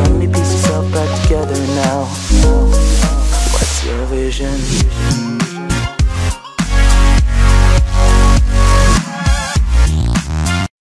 Tell me, piece yourself back together now. What's your vision?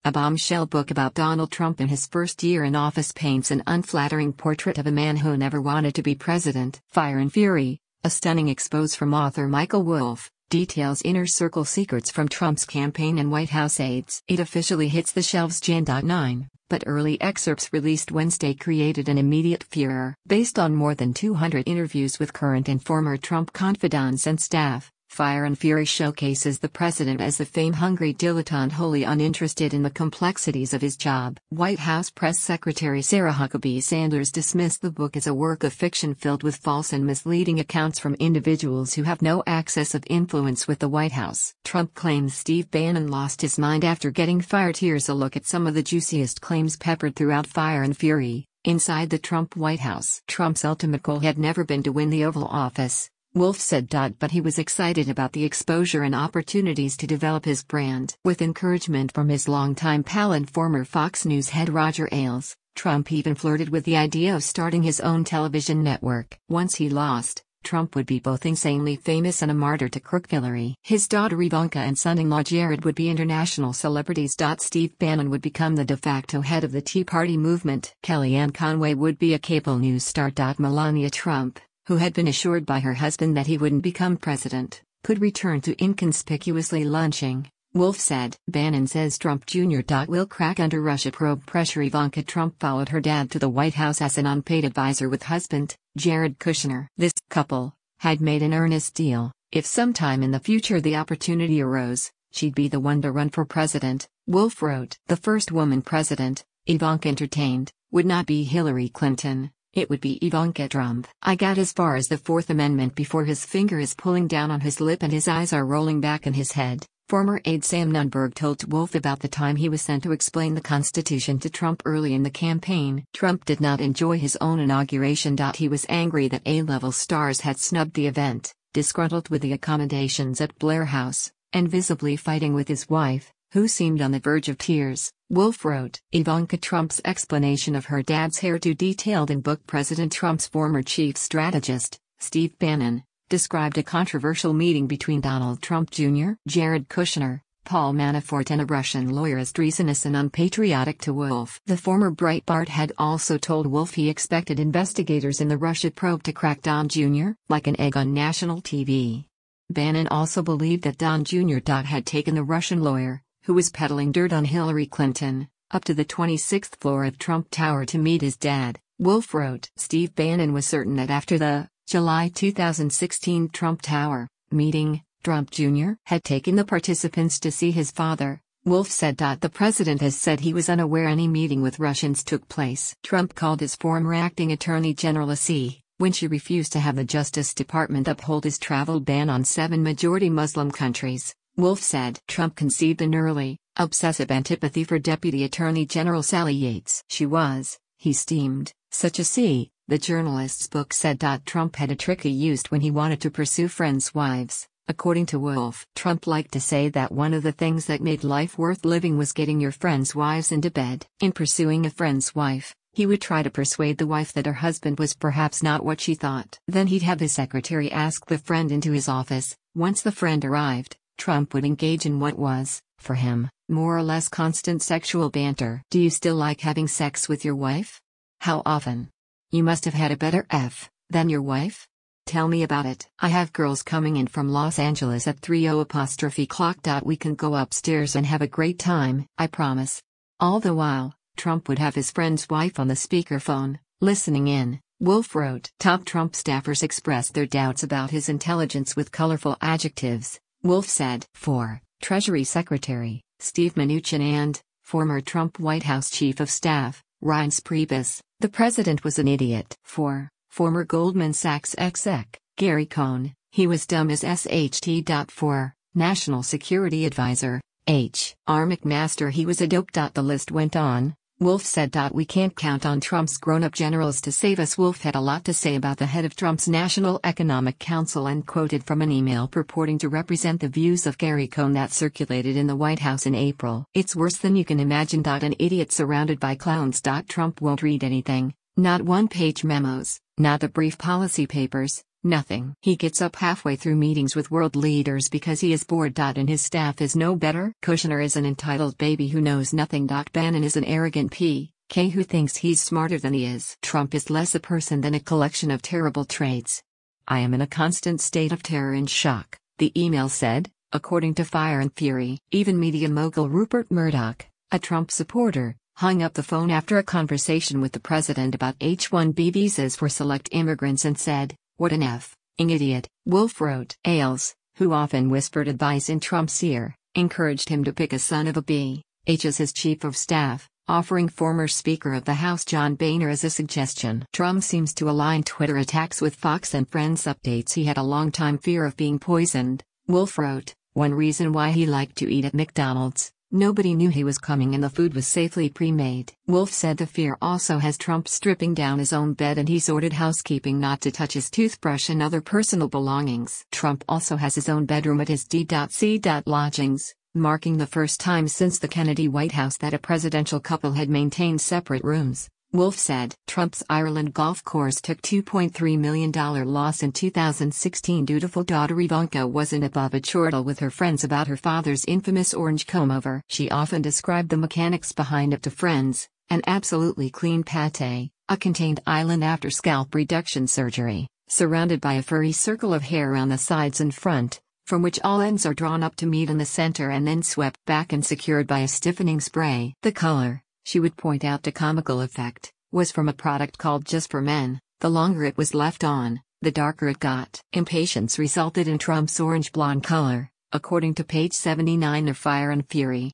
A bombshell book about Donald Trump in his first year in office paints an unflattering portrait of a man who never wanted to be president. Fire and Fury, a stunning expose from author Michael Wolff, details inner circle secrets from Trump's campaign and White House aides. It officially hits the shelves Jan. 9, but early excerpts released Wednesday created an immediate furor. Based on more than 200 interviews with current and former Trump confidants and staff, Fire and Fury showcases the president as the fame-hungry dilettante wholly uninterested in the complexities of his job. White House Press Secretary Sarah Huckabee Sanders dismissed the book as a work of fiction filled with false and misleading accounts from individuals who have no access of influence with the White House. Trump claims Steve Bannon lost his mind after getting fired. Here's a look at some of the juiciest claims peppered throughout Fire and Fury. Inside the Trump White House. Trump's ultimate goal had never been to win the Oval Office, Wolff said. But he was excited about the exposure and opportunities to develop his brand. With encouragement from his longtime pal and former Fox News head Roger Ailes, Trump even flirted with the idea of starting his own television network. Once he lost, Trump would be both insanely famous and a martyr to Crooked Hillary. His daughter Ivanka and son-in-law Jared would be international celebrities. Steve Bannon would become the de facto head of the Tea Party movement. Kellyanne Conway would be a cable news star. Melania Trump, who had been assured by her husband that he wouldn't become president, could return to inconspicuously lunching, Wolff said. Bannon says Trump Jr.will crack under Russia probe pressure. Ivanka Trump followed her dad to the White House as an unpaid advisor with husband, Jared Kushner. This couple had made an earnest deal. If sometime in the future the opportunity arose, she'd be the one to run for president, Wolff wrote. The first woman president, Ivanka entertained, would not be Hillary Clinton. It would be Ivanka Trump. I got as far as the Fourth Amendment before his finger is pulling down on his lip and his eyes are rolling back in his head, former aide Sam Nunberg told Wolff about the time he was sent to explain the Constitution to Trump early in the campaign. Trump did not enjoy his own inauguration. He was angry that A-level stars had snubbed the event, disgruntled with the accommodations at Blair House, and visibly fighting with his wife, who seemed on the verge of tears. Wolff wrote. Ivanka Trump's explanation of her dad's hairdo, detailed in book. President Trump's former chief strategist, Steve Bannon, described a controversial meeting between Donald Trump Jr., Jared Kushner, Paul Manafort and a Russian lawyer as treasonous and unpatriotic to Wolff. The former Breitbart had also told Wolff he expected investigators in the Russia probe to crack Don Jr. like an egg on national TV. Bannon also believed that Don Jr. had taken the Russian lawyer, who was peddling dirt on Hillary Clinton, up to the 26th floor of Trump Tower to meet his dad. Wolff wrote. Steve Bannon was certain that after the July 2016 Trump Tower meeting, Trump Jr. had taken the participants to see his father. Wolff said. The president has said he was unaware any meeting with Russians took place. Trump called his former acting attorney general a C when she refused to have the Justice Department uphold his travel ban on 7 majority Muslim countries. Wolff said. Trump conceived an early, obsessive antipathy for Deputy Attorney General Sally Yates. She was, he steamed, such a C, the journalist's book said. Trump had a trick he used when he wanted to pursue friends' wives, according to Wolff. Trump liked to say that one of the things that made life worth living was getting your friends' wives into bed. In pursuing a friend's wife, he would try to persuade the wife that her husband was perhaps not what she thought. Then he'd have his secretary ask the friend into his office. Once the friend arrived, Trump would engage in what was, for him, more or less constant sexual banter. Do you still like having sex with your wife? How often? You must have had a better F than your wife? Tell me about it. I have girls coming in from Los Angeles at 3:00 We can go upstairs and have a great time, I promise. All the while, Trump would have his friend's wife on the speakerphone, listening in. Wolff wrote. Top Trump staffers expressed their doubts about his intelligence with colorful adjectives. Wolff said. 4. Treasury Secretary, Steve Mnuchin and, former Trump White House Chief of Staff, Reince Priebus, the president was an idiot. 4. Former Goldman Sachs exec, Gary Cohn, he was dumb as SHT. 4. National Security Advisor, H.R. McMaster, he was a dope. The list went on. Wolff said. We can't count on Trump's grown-up generals to save us. Wolff had a lot to say about the head of Trump's National Economic Council and quoted from an email purporting to represent the views of Gary Cohn that circulated in the White House in April. It's worse than you can imagine. An idiot surrounded by clowns. Trump won't read anything, Not one-page memos, not the brief policy papers, nothing. He gets up halfway through meetings with world leaders because he is bored. And his staff is no better. Kushner is an entitled baby who knows nothing. Bannon is an arrogant p.k. who thinks he's smarter than he is. Trump is less a person than a collection of terrible traits. I am in a constant state of terror and shock, the email said, according to Fire and Fury. Even media mogul Rupert Murdoch, a Trump supporter, hung up the phone after a conversation with the president about H-1B visas for select immigrants and said, "What an f***ing idiot." Wolff wrote. Ailes, who often whispered advice in Trump's ear, encouraged him to pick a son of a b.H. as his chief of staff, offering former Speaker of the House John Boehner as a suggestion. Trump seems to align Twitter attacks with Fox and Friends updates. He had a long-time fear of being poisoned, Wolff wrote. One reason why he liked to eat at McDonald's: nobody knew he was coming and the food was safely pre-made. Wolff said the fear also has Trump stripping down his own bed, and he's ordered housekeeping not to touch his toothbrush and other personal belongings. Trump also has his own bedroom at his D.C. lodgings, marking the first time since the Kennedy White House that a presidential couple had maintained separate rooms. Wolff said Trump's Ireland golf course took $2.3 million loss in 2016 dutiful daughter Ivanka wasn't above a chortle with her friends about her father's infamous orange comb-over. She often described the mechanics behind it to friends: an absolutely clean pate, a contained island after scalp reduction surgery, surrounded by a furry circle of hair around the sides and front, from which all ends are drawn up to meet in the center and then swept back and secured by a stiffening spray. The color, she would point out to comical effect, was from a product called Just for Men. The longer it was left on, the darker it got. Impatience resulted in Trump's orange blonde color, according to page 79 of Fire and Fury.